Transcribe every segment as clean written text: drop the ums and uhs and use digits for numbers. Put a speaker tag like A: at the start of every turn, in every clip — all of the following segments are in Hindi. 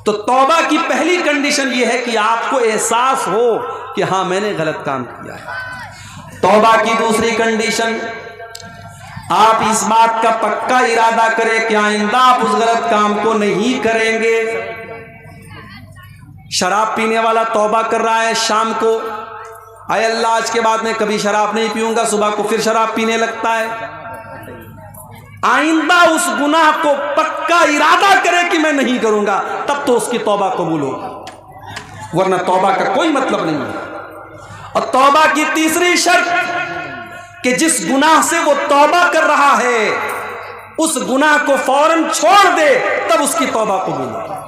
A: तो तौबा की पहली कंडीशन यह है कि आपको एहसास हो कि हाँ मैंने गलत काम किया है। तौबा की दूसरी कंडीशन, आप इस बात का पक्का इरादा करें कि आइंदा आप उस गलत काम को नहीं करेंगे। शराब पीने वाला तौबा कर रहा है शाम को, आए अल्लाह आज के बाद मैं कभी शराब नहीं पीऊंगा, सुबह को फिर शराब पीने लगता है। आइंदा उस गुनाह को पक्का इरादा करे कि मैं नहीं करूंगा, तब तो उसकी तौबा कबूल होगी, वरना तौबा का कोई मतलब नहीं है। और तौबा की तीसरी शर्त कि जिस गुनाह से वो तौबा कर रहा है उस गुनाह को फौरन छोड़ दे, तब उसकी तौबा कबूल होगी।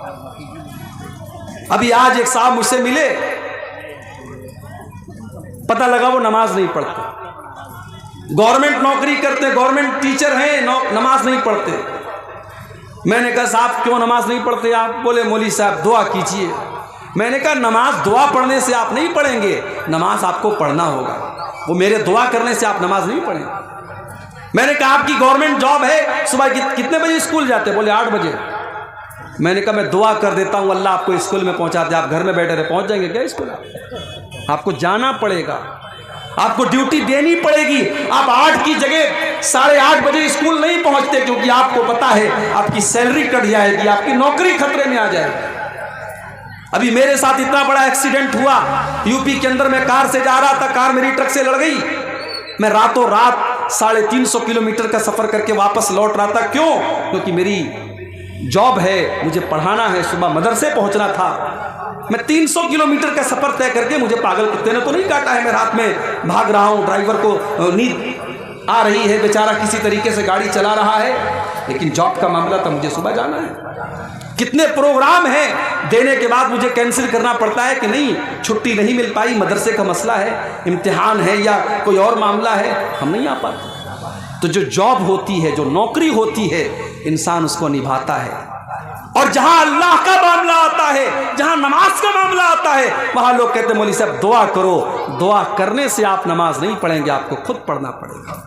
A: अभी आज एक साहब मुझसे मिले, पता लगा वो नमाज नहीं पढ़ते, गवर्नमेंट नौकरी करते, गवर्नमेंट टीचर हैं, नमाज नहीं पढ़ते। मैंने कहा साहब क्यों नमाज नहीं पढ़ते आप? बोले मौलवी साहब दुआ कीजिए। मैंने कहा नमाज दुआ पढ़ने से आप नहीं पढ़ेंगे, नमाज आपको पढ़ना होगा, वो मेरे दुआ करने से आप नमाज नहीं पढ़ेंगे। मैंने कहा आपकी गवर्नमेंट जॉब है, सुबह कितने बजे स्कूल जाते? बोले 8 बजे। मैंने कहा मैं दुआ कर देता हूँ अल्लाह आपको स्कूल में पहुँचा दे, आप घर में बैठे रहे, पहुँच जाएंगे क्या स्कूल? आपको जाना पड़ेगा, आपको ड्यूटी देनी पड़ेगी। आप 8 की जगह 8:30 बजे स्कूल नहीं पहुंचते, क्योंकि आपको पता है आपकी सैलरी कट जाएगी, आपकी नौकरी खतरे में आ जाएगी। अभी मेरे साथ इतना बड़ा एक्सीडेंट हुआ, यूपी के अंदर मैं कार से जा रहा था, कार मेरी ट्रक से लड़ गई। मैं रातों रात 350 किलोमीटर का सफर करके वापस लौट रहा था। क्यों? क्योंकि मेरी जॉब है, मुझे पढ़ाना है, सुबह मदरसे पहुंचना था। मैं 300 किलोमीटर का सफर तय करके, मुझे पागल कुत्ते ने तो नहीं काटा है, मैं रात में भाग रहा हूं, ड्राइवर को नींद आ रही है, बेचारा किसी तरीके से गाड़ी चला रहा है, लेकिन जॉब का मामला था, मुझे सुबह जाना है। कितने प्रोग्राम हैं, देने के बाद मुझे कैंसिल करना पड़ता है कि नहीं, छुट्टी नहीं मिल पाई, मदरसे का मसला है, इम्तिहान है या कोई और मामला है, हम नहीं आ पाते। तो जो जॉब होती है, जो नौकरी होती है, इंसान उसको निभाता है। और जहां अल्लाह का मामला आता है, जहां नमाज का मामला आता है, वहां लोग कहते हैं मौलवी साहब दुआ करो। दुआ करने से आप नमाज नहीं पढ़ेंगे, आपको खुद पढ़ना पड़ेगा।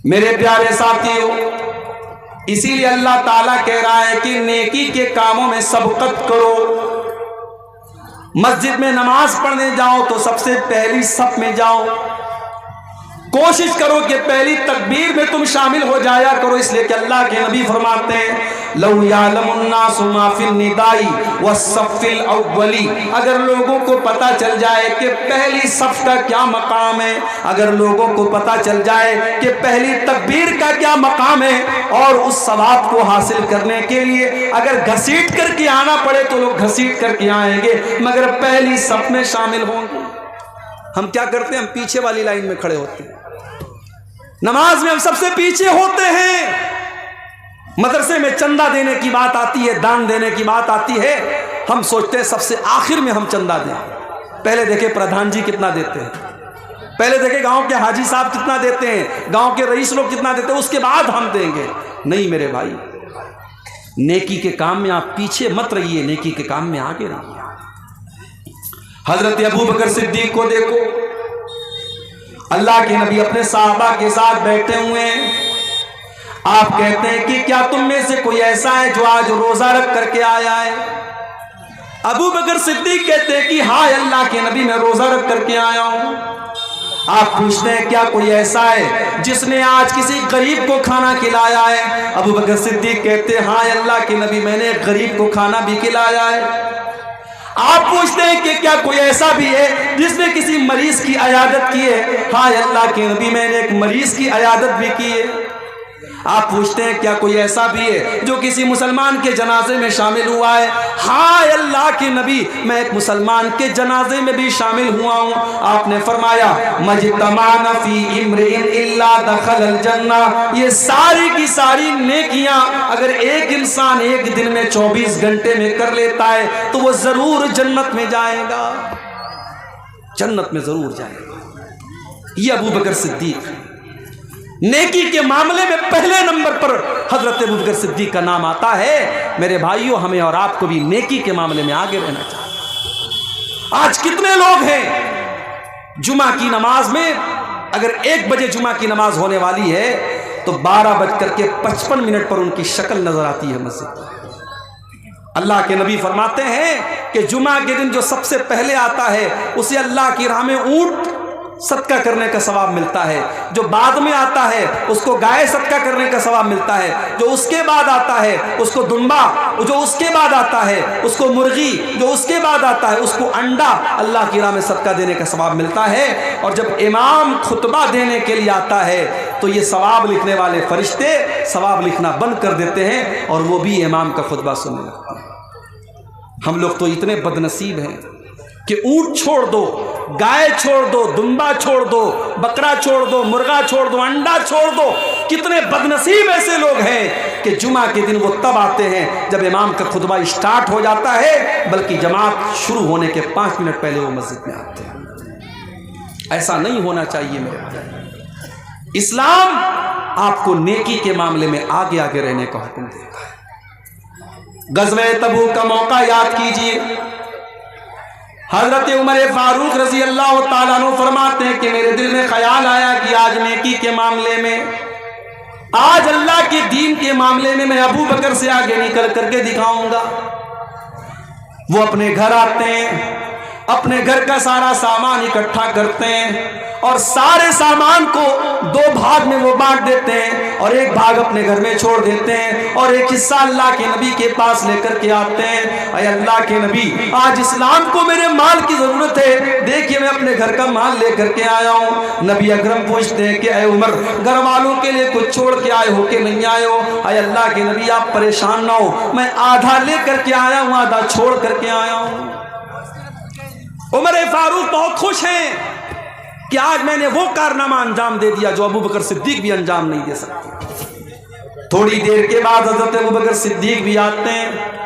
A: मेरे प्यारे साथियों, इसीलिए अल्लाह ताला कह रहा है कि नेकी के कामों में सबकत करो। मस्जिद में नमाज पढ़ने जाओ तो सबसे पहली सफ में जाओ, कोशिश करो कि पहली तकबीर में तुम शामिल हो जाया करो, इसलिए कि अल्लाह के नबी फरमाते हैं लौ यालमुन्नासु मा फिल निदाई वस्सफ़िल अव्वली, अगर लोगों को पता चल जाए कि पहली सफ का क्या मकाम है, अगर लोगों को पता चल जाए कि पहली तकबीर का क्या मकाम है, और उस सवाब को हासिल करने के लिए अगर घसीट करके आना पड़े तो लोग घसीट करके आएंगे, मगर पहली सफ में शामिल होंगे। हम क्या करते हैं? हम पीछे वाली लाइन में खड़े होते हैं, नमाज में हम सबसे पीछे होते हैं। मदरसे में चंदा देने की बात आती है, दान देने की बात आती है, हम सोचते हैं सबसे आखिर में हम चंदा दें। पहले देखे प्रधान जी कितना देते हैं, पहले देखे गांव के हाजी साहब कितना देते हैं, गांव के रईस लोग कितना देते हैं, उसके बाद हम देंगे। नहीं मेरे भाई, नेकी के काम में आप पीछे मत रहिए, नेकी के काम में आगे रहिए। हजरत अबू बकर सिद्दीक को देखो, अल्लाह के नबी अपने साहबा के साथ बैठे हुए हैं। आप कहते हैं कि क्या तुम में से कोई ऐसा है जो आज रोजा रख करके आया है? अबू बकर सिद्दीक कहते हैं कि हाँ अल्लाह के नबी मैं रोजा रख करके आया हूं। आप पूछते हैं क्या कोई ऐसा है जिसने आज किसी गरीब को खाना खिलाया है? अबू बकर सिद्दीक कहते हैं हाँ अल्लाह के नबी मैंने एक गरीब को खाना भी खिलाया है। आप पूछते हैं कि क्या कोई ऐसा भी है जिसने किसी मरीज की अयादत की है? हाँ अल्लाह के नबी मैंने एक मरीज की अयादत भी की है। आप पूछते हैं क्या कोई ऐसा भी है जो किसी मुसलमान के जनाजे में शामिल हुआ है? हाँ अल्लाह के नबी मैं एक मुसलमान के जनाजे में भी शामिल हुआ हूँ। आपने फरमाया मजतमाना फी इम्रिइन इल्ला दखलल जन्ना, ये सारी की सारी नेकियां अगर एक इंसान एक दिन में 24 घंटे में कर लेता है तो वो जरूर जन्नत में जाएगा, जन्नत में जरूर जाएगा। ये अबू बकर सिद्दीक, नेकी के मामले में पहले नंबर पर हजरत अबू बकर सिद्दीक का नाम आता है। मेरे भाइयों, हमें और आपको भी नेकी के मामले में आगे रहना चाहिए। आज कितने लोग हैं जुमा की नमाज में, अगर 1 बजे जुमा की नमाज होने वाली है तो 12:55 पर उनकी शक्ल नजर आती है मस्जिद। अल्लाह के नबी फरमाते हैं कि जुमा के दिन जो सबसे पहले आता है उसे अल्लाह की राह में ऊंट सदका करने का सवाब मिलता है, जो बाद में आता है उसको गाय सदका करने का सवाब मिलता है, जो उसके बाद आता है उसको दुम्बा, जो उसके बाद आता है उसको मुर्गी, जो उसके बाद आता है उसको अंडा अल्लाह की राह में सदका देने का सवाब मिलता है। और जब इमाम खुतबा देने के लिए आता है तो ये सवाब लिखने वाले फरिश्ते सवाब लिखना बंद कर देते हैं और वो भी इमाम का खुतबा सुनने लगते हैं। हम लोग तो इतने बदनसीब हैं कि ऊंट छोड़ दो, गाय छोड़ दो, दुम्बा छोड़ दो, बकरा छोड़ दो, मुर्गा छोड़ दो, अंडा छोड़ दो। कितने बदनसीब ऐसे लोग हैं कि जुमा के दिन वो तब आते हैं जब इमाम का खुतबा स्टार्ट हो जाता है, बल्कि जमात शुरू होने के 5 मिनट पहले वो मस्जिद में आते हैं। ऐसा नहीं होना चाहिए मेरे भाई। इस्लाम आपको नेकी के मामले में आगे आगे रहने का हुक्म देता है। गज़वे तबूक का मौका याद कीजिए। हजरत उमर फारूक रजी अल्लाह ताला अन्हु फरमाते हैं कि मेरे दिल में ख्याल आया कि आज नेकी के मामले में, आज अल्लाह के दीन के मामले में मैं अबू बकर से आगे निकल करके दिखाऊंगा। वो अपने घर आते हैं, अपने घर का सारा सामान इकट्ठा करते हैं और सारे सामान को 2 भाग में वो बांट देते हैं और एक भाग अपने घर में छोड़ देते हैं और एक हिस्सा अल्लाह के नबी के पास लेकर के आते हैं। अरे अल्लाह के नबी, आज इस्लाम को मेरे माल की जरूरत है, देखिए मैं अपने घर का माल लेकर के आया हूँ। नबी अकरम पूछते हैं कि अय उमर, घर वालों के लिए कुछ छोड़ के आए हो कि नहीं आए हो? अय अल्लाह के नबी, आप परेशान ना हो, मैं आधा लेकर के आया हूँ, आधा छोड़ करके आया हूँ। उमर फारूक बहुत खुश हैं कि आज मैंने वो कारनामा अंजाम दे दिया जो अबू बकर सिद्दीक भी अंजाम नहीं दे सकते। थोड़ी देर के बाद हजरत अबू बकर सिद्दीक भी आते हैं,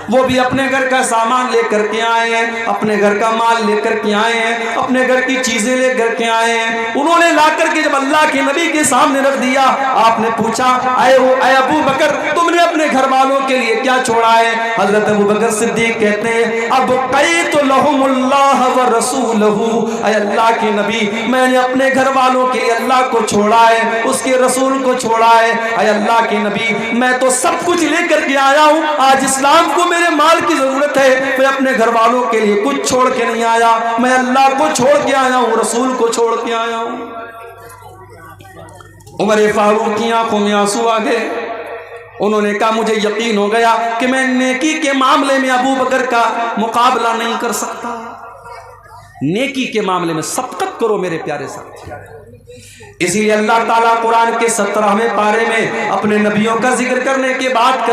A: वो भी अपने घर का सामान लेकर के आए हैं, अपने घर का माल लेकर के आए हैं, अपने घर की चीजें लेकर के आए हैं। उन्होंने लाकर के जब अल्लाह के नबी के सामने रख दिया, आपने पूछा, अय अबू बकर, तुमने अपने घर वालों के लिए क्या छोड़ा है? हजरत अबू बकर सिद्दीक कहते हैं, अब तो लहुमुल्लाह व रसूलहू, अय अल्लाह के नबी, मैंने अपने घर वालों के लिए अल्लाह को छोड़ा है, उसके रसूल को छोड़ा है। अय अल्लाह के नबी, मैं तो सब कुछ लेकर के आया हूँ, आज इस्लाम को मेरे माल की जरूरत है, मैं अपने घर वालों के लिए कुछ छोड़ के नहीं आया, मैं अल्लाह को छोड़ के आया हूं, रसूल को छोड़ के आया हूं। उमर फारूक की आंखों में आंसू आ गए। उन्होंने कहा, मुझे यकीन हो गया कि मैं नेकी के मामले में अबू बकर का मुकाबला नहीं कर सकता। नेकी के मामले में सबकत करो मेरे प्यारे साथी। इसीलिए अल्लाह ताला कुरान के 17वें पारे में अपने नबियों का जिक्र करने के बाद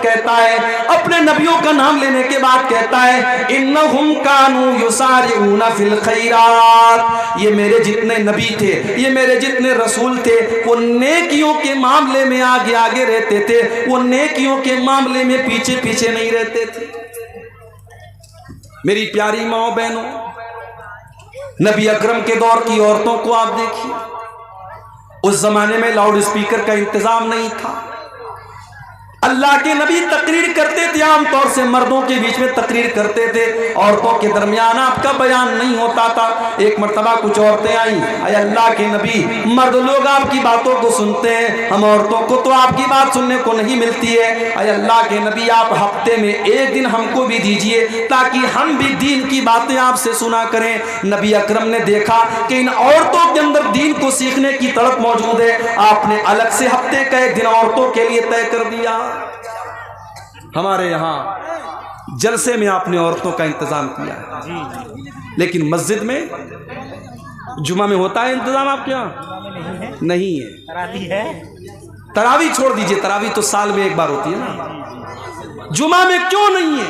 A: कहता है, अपने नबियों का नाम लेने के बाद कहता है, इन्नहुम कानू युसारिऊना फिल खैरात, ये मेरे जितने नबी थे, ये मेरे जितने रसूल थे, वो नेकियों के मामले में आगे आगे रहते थे, वो नेकियों के मामले में पीछे पीछे नहीं रहते थे। मेरी प्यारी माओ बहनों, नबी अकरम के दौर की औरतों को आप देखिए, उस जमाने में लाउड स्पीकर का इंतजाम नहीं था। अल्लाह के नबी तकरीर करते थे, आमतौर से मर्दों के बीच में तकरीर करते थे, औरतों के दरमियान आपका बयान नहीं होता था। एक मर्तबा कुछ औरतें आई, अरे अल्लाह के नबी, मर्द लोग आपकी बातों को सुनते हैं, हम औरतों को तो आपकी बात सुनने को नहीं मिलती है। अरे अल्लाह के नबी, आप हफ्ते में एक दिन हमको भी दीजिए ताकि हम भी दीन की बातें आपसे सुना करें। नबी अकरम ने देखा कि इन औरतों के अंदर दीन को सीखने की तड़प मौजूद है, आपने अलग से हफ्ते का एक दिन औरतों के लिए तय कर दिया। हमारे यहाँ जलसे में आपने औरतों का इंतजाम किया है, लेकिन मस्जिद में जुमा में होता है इंतजाम आपके यहाँ? नहीं है। तरावी छोड़ दीजिए, तरावी तो साल में एक बार होती है ना, जुमा में क्यों नहीं है?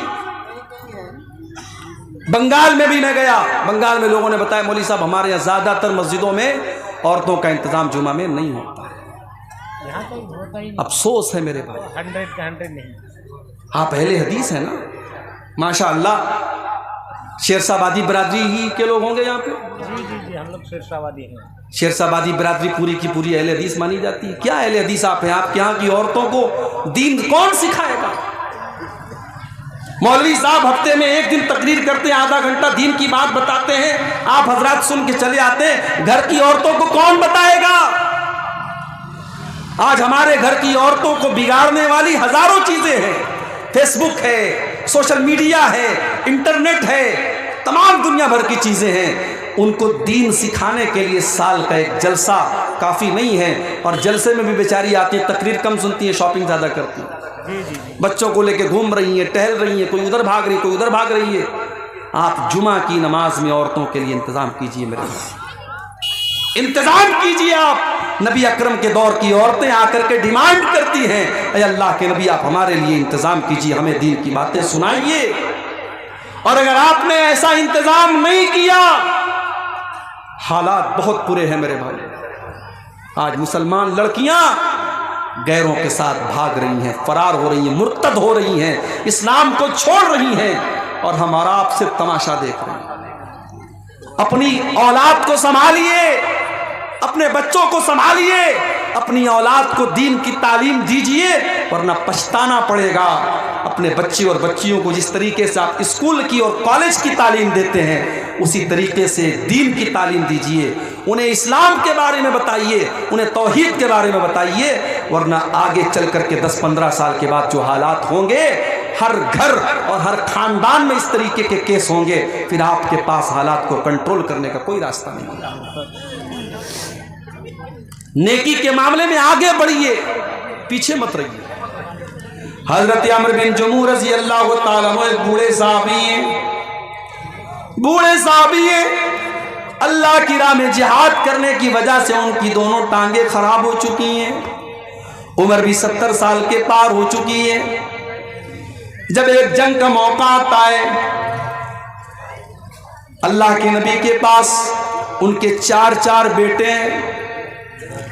A: बंगाल में भी मैं गया, बंगाल में लोगों ने बताया, मौलवी साहब हमारे यहाँ ज्यादातर मस्जिदों में औरतों का इंतजाम जुमा में नहीं होता है। अफसोस है मेरे भाई,
B: 100 का 100 नहीं।
A: हाँ, पहले हदीस है ना, माशाअल्लाह। शेरशाबादी बरादरी ही के लोग होंगे यहाँ पे?
B: जी, हम लोग शेरशाबादी हैं।
A: शेरशाबादी बरादरी पूरी की पूरी अहले हदीस मानी जाती है। क्या अहले हदीस आप हैं? आपके यहाँ की औरतों को दीन कौन सिखाएगा? मौलवी साहब हफ्ते में एक दिन तकरीर करते हैं, आधा घंटा दीन की बात बताते हैं, आप हजरात सुन के चले आते हैं, घर की औरतों को कौन बताएगा? आज हमारे घर की औरतों को बिगाड़ने वाली हजारों चीजें हैं, फेसबुक है, सोशल मीडिया है, इंटरनेट है, तमाम दुनिया भर की चीज़ें हैं। उनको दीन सिखाने के लिए साल का एक जलसा काफ़ी नहीं है, और जलसे में भी बेचारी आती है, तकरीर कम सुनती है, शॉपिंग ज़्यादा करती है, बच्चों को लेके घूम रही है, टहल रही है, कोई उधर भाग रही है, कोई उधर भाग रही है। आप जुमा की नमाज में औरतों के लिए इंतज़ाम कीजिए, मेरे इंतज़ाम कीजिए आप। नबी अकरम के दौर की औरतें आकर के डिमांड करती हैं, अरे अल्लाह के नबी आप हमारे लिए इंतज़ाम कीजिए, हमें दीन की बातें सुनाइए। और अगर आपने ऐसा इंतज़ाम नहीं किया, हालात बहुत बुरे हैं मेरे भाई। आज मुसलमान लड़कियां गैरों के साथ भाग रही हैं, फरार हो रही हैं, मुर्तद हो रही हैं, इस्लाम को छोड़ रही हैं, और हमारा आप सिर्फ तमाशा देख रहे हैं। अपनी औलाद को संभालिए, अपने बच्चों को संभालिए, अपनी औलाद को दीन की तालीम दीजिए, वरना पछताना पड़ेगा। अपने बच्चे और बच्चियों को जिस तरीके से आप स्कूल की और कॉलेज की तालीम देते हैं, उसी तरीके से दीन की तालीम दीजिए। उन्हें इस्लाम के बारे में बताइए, उन्हें तौहीद के बारे में बताइए, वरना आगे चल करके 10-15 साल के बाद जो हालात होंगे, हर घर और हर खानदान में इस तरीके के केस होंगे, फिर आपके पास हालात को कंट्रोल करने का कोई रास्ता नहीं होगा। नेकी के मामले में आगे बढ़िए, पीछे मत रहिए। हजरत अमर बिन जमूह रज़ी अल्लाह तआला अन्हु एक बूढ़े साहबी हैं, अल्लाह की राह में जिहाद करने की वजह से उनकी दोनों टांगे खराब हो चुकी हैं, उम्र भी 70 साल के पार हो चुकी है। जब एक जंग का मौका आता है, अल्लाह के नबी के पास उनके 4 बेटे हैं,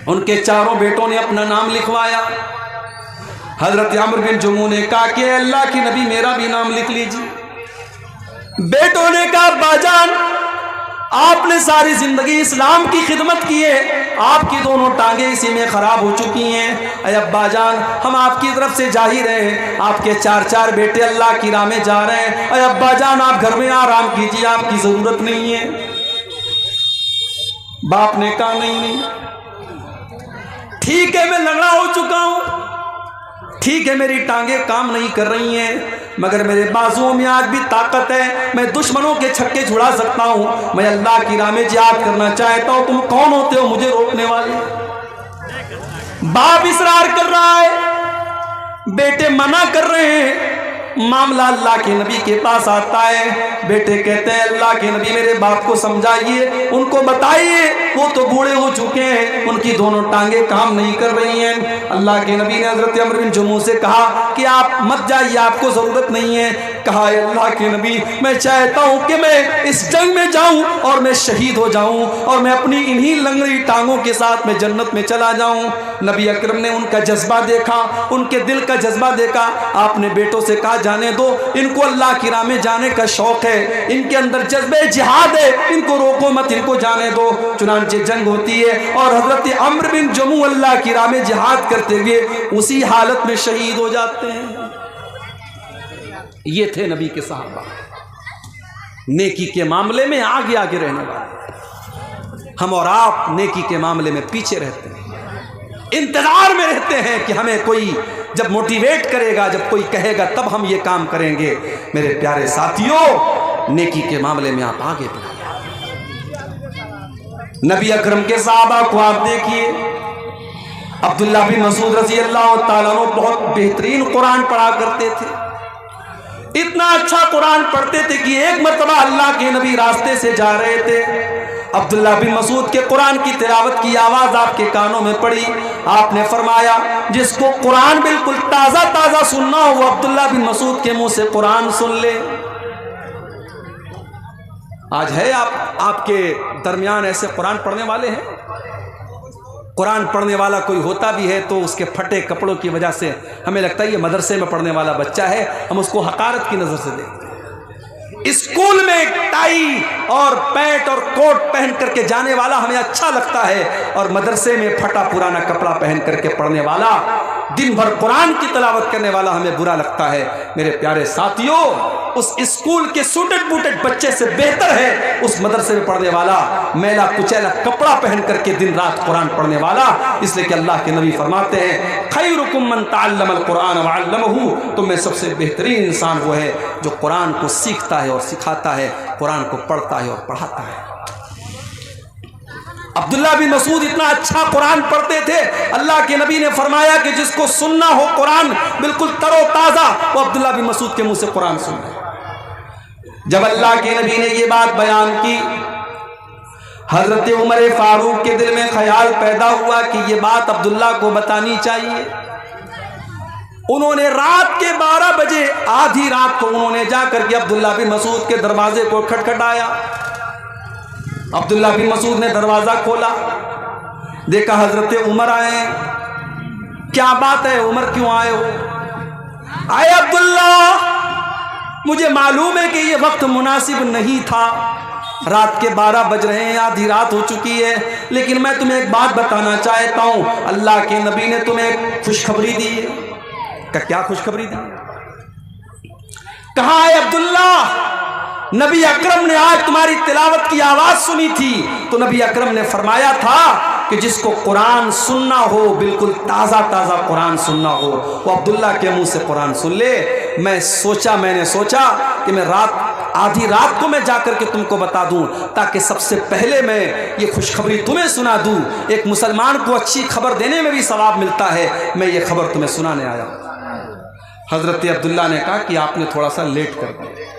A: उनके चारों बेटों ने अपना नाम लिखवाया। हजरत अमर बिन जमूह ने कहा कि अल्लाह के नबी मेरा भी नाम लिख लीजिए। बेटों ने कहा बाजान आपने सारी जिंदगी इस्लाम की खिदमत की है, आपकी दोनों टांगे इसी में खराब हो चुकी हैं, अरे अब्बाजान हम आपकी तरफ से जा ही रहे हैं, आपके 4 बेटे अल्लाह की राह में जा रहे हैं, अरे अब्बाजान आप घर में आराम कीजिए, आपकी जरूरत नहीं है। बाप ने कहा नहीं, ठीक है मैं लंगड़ा हो चुका हूं, ठीक है मेरी टांगे काम नहीं कर रही हैं, मगर मेरे बाजुओं में आज भी ताकत है, मैं दुश्मनों के छक्के छुड़ा सकता हूं, मैं अल्लाह की राह में जिहाद करना चाहता हूं, तुम कौन होते हो मुझे रोकने वाले? बाप इसरार कर रहा है, बेटे मना कर रहे हैं। मामला अल्लाह के नबी के पास आता है, बेटे कहते हैं अल्लाह के नबी मेरे बाप को समझाइए, उनको बताइए, वो तो बूढ़े हो चुके हैं, उनकी दोनों टांगे काम नहीं कर रही हैं। अल्लाह के नबी ने हजरत अमर बिन जमूह से कहा कि आप मत जाइए, आपको ज़रूरत नहीं है। कहा अल्लाह के नबी मैं चाहता हूँ कि मैं इस जंग में जाऊँ और मैं शहीद हो जाऊँ, और मैं अपनी इन्हीं लंगड़ी टांगों के साथ मैं जन्नत में चला जाऊँ। नबी अकरम ने उनका जज्बा देखा, उनके दिल का जज्बा देखा। आपने बेटों से कहा जाने दो, इनको अल्लाह की राह में जाने का शौक है, इनके अंदर जज्बे जिहाद है, इनको रोको मत, इनको जाने दो। चुनांचे जंग होती है और हजरत अम्र बिन जमूह अल्लाह की राह में जिहाद करते हुए उसी हालत में शहीद हो जाते हैं। ये थे नबी के सहाबा, नेकी के मामले में आगे आगे रहने वाले। हम और आप नेकी के मामले में पीछे रहते हैं, इंतजार में रहते हैं कि हमें कोई जब मोटिवेट करेगा, जब कोई कहेगा तब हम ये काम करेंगे। मेरे प्यारे साथियों, नेकी के मामले में आप आगे बढ़िए। नबी अकरम के सहाबा को आप देखिए, अब्दुल्ला बिन मसूद रज़ी अल्लाह ताला अन्हु बहुत बेहतरीन कुरान पढ़ा करते थे, इतना अच्छा कुरान पढ़ते थे कि एक मरतबा अल्लाह के नबी रास्ते से जा रहे थे, अब्दुल्ला बिन मसूद के कुरान की तिलावत की आवाज़ आपके कानों में पड़ी। आपने फरमाया जिसको कुरान बिल्कुल ताज़ा ताज़ा सुनना हो वो अब्दुल्ला बिन मसूद के मुंह से कुरान सुन ले। आज है आपके दरमियान ऐसे कुरान पढ़ने वाले हैं? कुरान पढ़ने वाला कोई होता भी है तो उसके फटे कपड़ों की वजह से हमें लगता है ये मदरसे में पढ़ने वाला बच्चा है, हम उसको हकारत की नज़र से देखते हैं। स्कूल में टाई और पैंट और कोट पहन करके जाने वाला हमें अच्छा लगता है, और मदरसे में फटा पुराना कपड़ा पहन करके पढ़ने वाला, दिन भर कुरान की तिलावत करने वाला हमें बुरा लगता है। मेरे प्यारे साथियों, उस स्कूल के सूटेड बूटेड बच्चे से बेहतर है उस मदरसे में पढ़ने वाला मैला कुचैला कपड़ा पहन करके दिन रात कुरान पढ़ने वाला। इसलिए कि अल्लाह के नबी फरमाते हैं खैरुकुम मन तअल्लमल कुरान व अल्लमहु, तुम में सबसे बेहतरीन इंसान वो है जो कुरान को सीखता है और सिखाता है, कुरान को पढ़ता है और पढ़ाता है। अब्दुल्ला बिन मसूद इतना अच्छा कुरान पढ़ते थे, अल्लाह के नबी ने फरमाया कि जिसको सुनना हो कुरान बिल्कुल तरोताज़ा, वो अब्दुल्ला बिन मसूद के मुंह से कुरान सुने। जब अल्लाह के नबी ने ये बात बयान की, हजरत उमर फारूक के दिल में ख्याल पैदा हुआ कि ये बात अब्दुल्ला को बतानी चाहिए। उन्होंने रात के 12 बजे, आधी रात को उन्होंने जाकर के अब्दुल्ला बिन मसूद के दरवाजे को खटखटाया। अब्दुल्ला बिन मसूद ने दरवाजा खोला, देखा हजरत उमर आए। क्या बात है उमर, क्यों आए हो? आए अब्दुल्ला, मुझे मालूम है कि ये वक्त मुनासिब नहीं था, रात के 12 बज रहे हैं, आधी रात हो चुकी है, लेकिन मैं तुम्हें एक बात बताना चाहता हूं। अल्लाह के नबी ने तुम्हें एक खुशखबरी दी है। क्या खुशखबरी दी? कहा है अब्दुल्ला, नबी अकरम ने आज तुम्हारी तिलावत की आवाज सुनी थी, तो नबी अकरम ने फरमाया था कि जिसको कुरान सुनना हो, बिल्कुल ताज़ा ताज़ा कुरान सुनना हो, वो अब्दुल्ला के मुंह से कुरान सुन ले। मैंने सोचा कि मैं आधी रात को मैं जाकर के तुमको बता दूं, ताकि सबसे पहले मैं ये खुशखबरी तुम्हें सुना दूं। एक मुसलमान को अच्छी खबर देने में भी सवाब मिलता है, मैं ये खबर तुम्हें सुनाने आया हूं। हजरत अब्दुल्ला ने कहा कि आपने थोड़ा सा लेट कर दिया,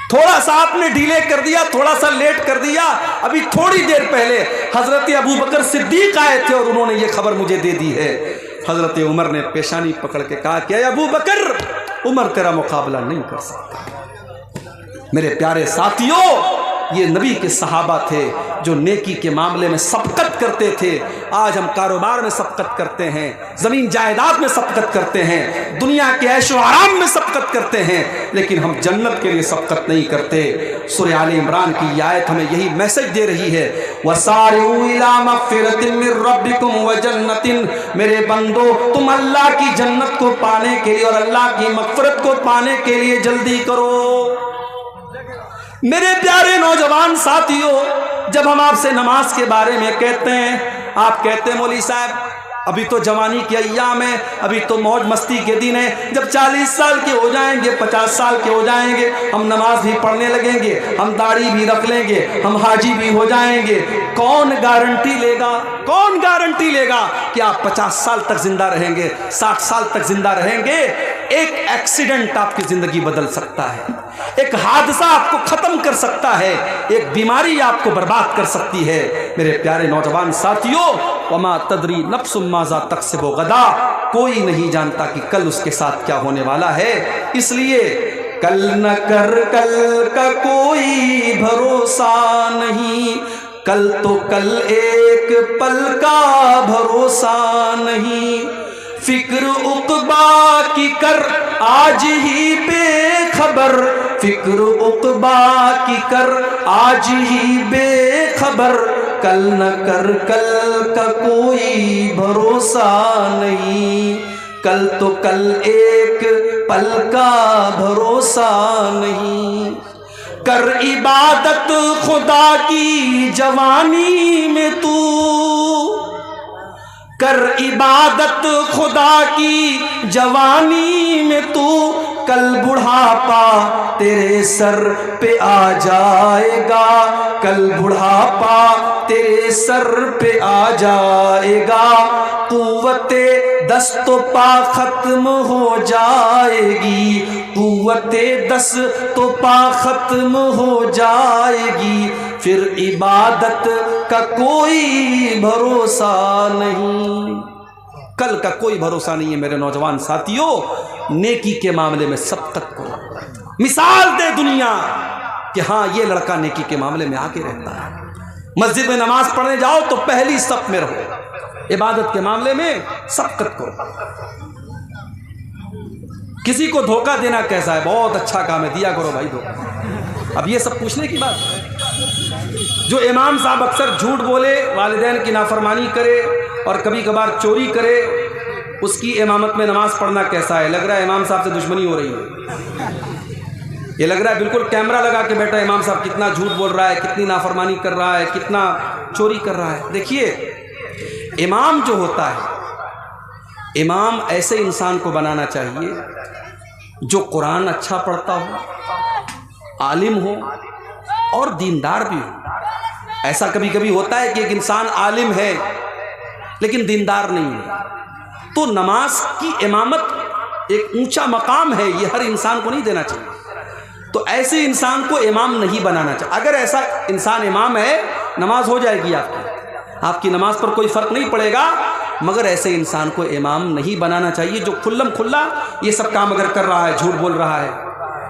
A: थोड़ा सा आपने डिले कर दिया, थोड़ा सा लेट कर दिया। अभी थोड़ी देर पहले हजरत अबू बकर सिद्दीक आए थे और उन्होंने ये खबर मुझे दे दी है। हजरत उमर ने पेशानी पकड़ के कहा कि अबू बकर, उमर तेरा मुकाबला नहीं कर सकता। मेरे प्यारे साथियों, ये नबी के सहाबा थे जो नेकी के मामले में सबकत करते थे। आज हम कारोबार में सबकत करते हैं, ज़मीन जायदाद में सबकत करते हैं, दुनिया के ऐशो आराम में सबकत करते हैं, लेकिन हम जन्नत के लिए सबकत नहीं करते। सूरह आले इमरान की आयत हमें यही मैसेज दे रही है, वसारिऊ इला मग़फ़िरतिन मिर रब्बिकुम व जन्नतिन, मेरे बंदो तुम अल्लाह की जन्नत को पाने के लिए और अल्लाह की मग़फ़िरत को पाने के लिए जल्दी करो। मेरे प्यारे नौजवान साथियों, जब हम आपसे नमाज के बारे में कहते हैं, आप कहते हैं मौलवी साहब अभी तो जवानी के अय्याम है, अभी तो मौज मस्ती के दिन है, जब 40 साल के हो जाएंगे, 50 साल के हो जाएंगे, हम नमाज भी पढ़ने लगेंगे, हम दाढ़ी भी रख लेंगे, हम हाजी भी हो जाएंगे। कौन गारंटी लेगा, कौन गारंटी लेगा कि आप 50 साल तक जिंदा रहेंगे, 60 साल तक जिंदा रहेंगे? एक एक्सीडेंट आपकी जिंदगी बदल सकता है, एक हादसा आपको खत्म कर सकता है, एक बीमारी आपको बर्बाद कर सकती है। मेरे प्यारे नौजवान साथियों, वमा तदरी नफ्सुम माज़ा तक्सिबु गदा, कोई नहीं जानता कि कल उसके साथ क्या होने वाला है। इसलिए कल न कर, कल का कोई भरोसा नहीं, कल तो कल एक पल का भरोसा नहीं, फिक्र उक़बा की कर आज ही बेखबर, फिक्र उक़बा की कर आज ही बेखबर, कल न कर, कल का कोई भरोसा नहीं, कल तो कल एक पल का भरोसा नहीं। कर इबादत खुदा की जवानी में तू, कर इबादत खुदा की जवानी में तू, कल बुढ़ापा तेरे सर पे आ जाएगा, कल बुढ़ापा तेरे सर पे आ जाएगा, कुव्वते दस्तो पा खत्म हो जाएगी, कुव्वते दस तो पा खत्म हो जाएगी, फिर इबादत का कोई भरोसा नहीं। कल का कोई भरोसा नहीं है। मेरे नौजवान साथियों, नेकी के मामले में सबकत करो, मिसाल दे दुनिया कि हाँ ये लड़का नेकी के मामले में आगे रहता है। मस्जिद में नमाज पढ़ने जाओ तो पहली सफ में रहो, इबादत के मामले में सबकत करो। किसी को धोखा देना कैसा है? बहुत अच्छा काम है, दिया करो भाई धोखा। अब ये सब पूछने की बात है। जो इमाम साहब अक्सर झूठ बोले, वालिदैन की नाफरमानी करे और कभी कभार चोरी करे, उसकी इमामत में नमाज पढ़ना कैसा है? लग रहा है इमाम साहब से दुश्मनी हो रही है। ये लग रहा है बिल्कुल कैमरा लगा के बैठा इमाम साहब, कितना झूठ बोल रहा है, कितनी नाफरमानी कर रहा है, कितना चोरी कर रहा है। देखिए, इमाम जो होता है, इमाम ऐसे इंसान को बनाना चाहिए जो कुरान अच्छा पढ़ता हो, आलिम हो और दीनदार भी हो। ऐसा कभी कभी होता है कि एक इंसान आलिम है लेकिन दीनदार नहीं है, तो नमाज की इमामत एक ऊंचा मकाम है, ये हर इंसान को नहीं देना चाहिए। तो ऐसे इंसान को इमाम नहीं बनाना चाहिए। अगर ऐसा इंसान इमाम है, नमाज हो जाएगी आपकी नमाज पर कोई फ़र्क नहीं पड़ेगा, मगर ऐसे इंसान को इमाम नहीं बनाना चाहिए जो खुल्लम खुल्ला ये सब काम अगर कर रहा है, झूठ बोल रहा है,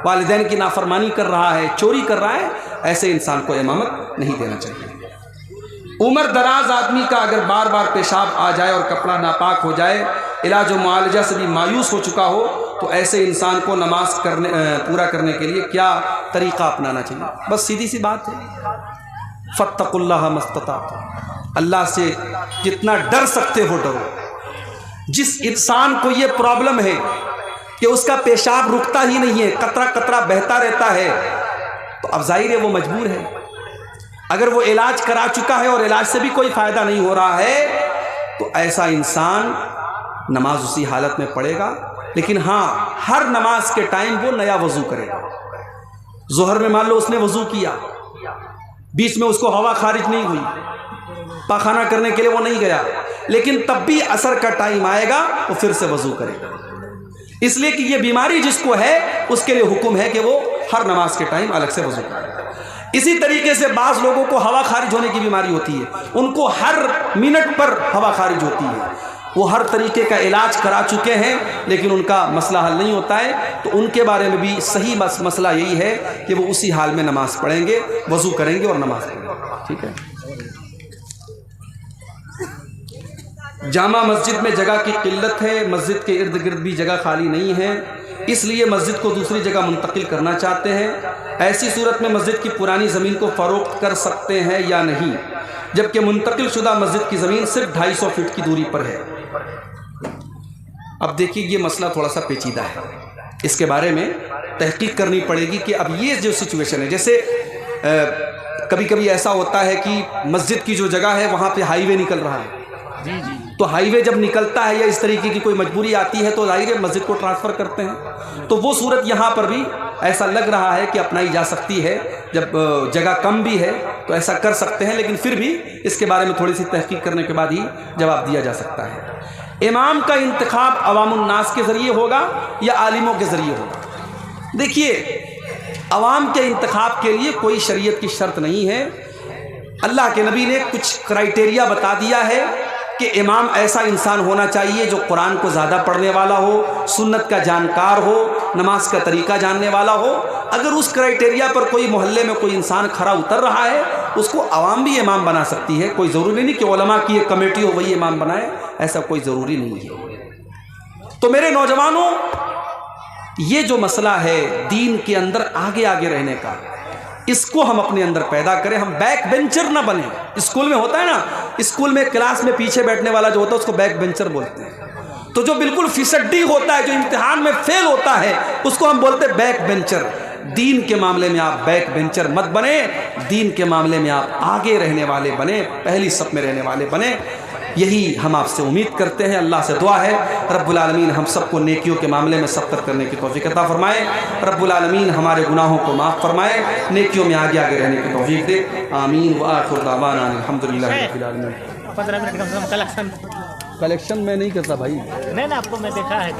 A: वालिदैन की नाफरमानी कर रहा है, चोरी कर रहा है, ऐसे इंसान को इमामत नहीं देना चाहिए। उम्र दराज आदमी का अगर बार बार पेशाब आ जाए और कपड़ा नापाक हो जाए, इलाज व मुआलजा से भी मायूस हो चुका हो, तो ऐसे इंसान को नमाज पूरा करने के लिए क्या तरीक़ा अपनाना चाहिए? बस सीधी सी बात है, फत्तकुल्लाह मस्तताअतुम, अल्लाह से जितना डर सकते हो डरो। जिस इंसान को ये प्रॉब्लम है कि उसका पेशाब रुकता ही नहीं है, कतरा कतरा बहता रहता है, तो अब जाहिर है वो मजबूर है। अगर वो इलाज करा चुका है और इलाज से भी कोई फ़ायदा नहीं हो रहा है, तो ऐसा इंसान नमाज उसी हालत में पढ़ेगा। लेकिन हाँ, हर नमाज के टाइम वो नया वज़ू करेगा। ज़ोहर में मान लो उसने वज़ू किया, बीच में उसको हवा खारिज नहीं हुई, पाखाना करने के लिए वो नहीं गया, लेकिन तब भी असर का टाइम आएगा वो फिर से वज़ू करेगा, इसलिए कि ये बीमारी जिसको है उसके लिए हुक्म है कि वो हर नमाज के टाइम अलग से वज़ू करे। इसी तरीके से बाज़ लोगों को हवा खारिज होने की बीमारी होती है, उनको हर मिनट पर हवा खारिज होती है, वो हर तरीके का इलाज करा चुके हैं लेकिन उनका मसला हल नहीं होता है। तो उनके बारे में भी सही मसला यही है कि वो उसी हाल में नमाज़ पढ़ेंगे, वज़ू करेंगे और नमाज़ पढ़ेंगे। ठीक है। जामा मस्जिद में जगह की किल्लत है, मस्जिद के इर्द गिर्द भी जगह खाली नहीं है, इसलिए मस्जिद को दूसरी जगह मुंतकिल करना चाहते हैं। ऐसी सूरत में मस्जिद की पुरानी ज़मीन को फ़रोख्त कर सकते हैं या नहीं, जबकि मुंतकिल शुदा मस्जिद की ज़मीन सिर्फ 250 फीट की दूरी पर है। अब देखिए, ये मसला थोड़ा सा पेचीदा है, इसके बारे में तहकीक करनी पड़ेगी कि अब ये जो सिचुएशन है, जैसे कभी कभी ऐसा होता है कि मस्जिद की जो जगह है वहाँ पे हाईवे निकल रहा है, तो हाईवे जब निकलता है या इस तरीके की कोई मजबूरी आती है तो जाहिर है मस्जिद को ट्रांसफ़र करते हैं। तो वो सूरत यहाँ पर भी ऐसा लग रहा है कि अपनाई जा सकती है, जब जगह कम भी है तो ऐसा कर सकते हैं, लेकिन फिर भी इसके बारे में थोड़ी सी तहकीक करने के बाद ही जवाब दिया जा सकता है। इमाम का इंतखाब अवामुन्नास के ज़रिए होगा या आलिमों के ज़रिए होगा? देखिए, अवाम के इंतखाब के लिए कोई शरीयत की शर्त नहीं है। अल्लाह के नबी ने कुछ क्राइटेरिया बता दिया है कि इमाम ऐसा इंसान होना चाहिए जो कुरान को ज़्यादा पढ़ने वाला हो, सुन्नत का जानकार हो, नमाज का तरीका जानने वाला हो। अगर उस क्राइटेरिया पर कोई मोहल्ले में कोई इंसान खरा उतर रहा है, उसको अवाम भी इमाम बना सकती है। कोई ज़रूरी नहीं कि उलमा की एक कमेटी हो वही इमाम बनाए, ऐसा कोई ज़रूरी नहीं है। तो मेरे नौजवानों, ये जो मसला है दीन के अंदर आगे आगे रहने का, इसको हम अपने अंदर पैदा करें। हम बैक बेंचर ना बने। स्कूल में होता है ना, स्कूल में क्लास में पीछे बैठने वाला जो होता है उसको बैक बेंचर बोलते हैं। तो जो बिल्कुल फिसड्डी होता है, जो इम्तिहान में फेल होता है, उसको हम बोलते हैं बैक बेंचर। दीन के मामले में आप बैक बेंचर मत बने, दीन के मामले में आप आगे रहने वाले बने, पहली सफ में रहने वाले बने। यही हम आपसे उम्मीद करते हैं। अल्लाह से दुआ है रब्बुल आलमीन हम सबको नेकियों के मामले में सबकत करने की तौफीक अता फरमाए। रब्बुल आलमीन हमारे गुनाहों को माफ़ फरमाए, नेकियों में आगे आगे रहने की तौफीक दे। आमीन व आखिर दावाना अल्हम्दुलिल्लाहि रब्बिल आलमीन।
B: 15 मिनट कम से कम कलेक्शन
A: कलेक्शन मैं नहीं करता भाई।
B: नहीं ना, आपको मैं देखा है।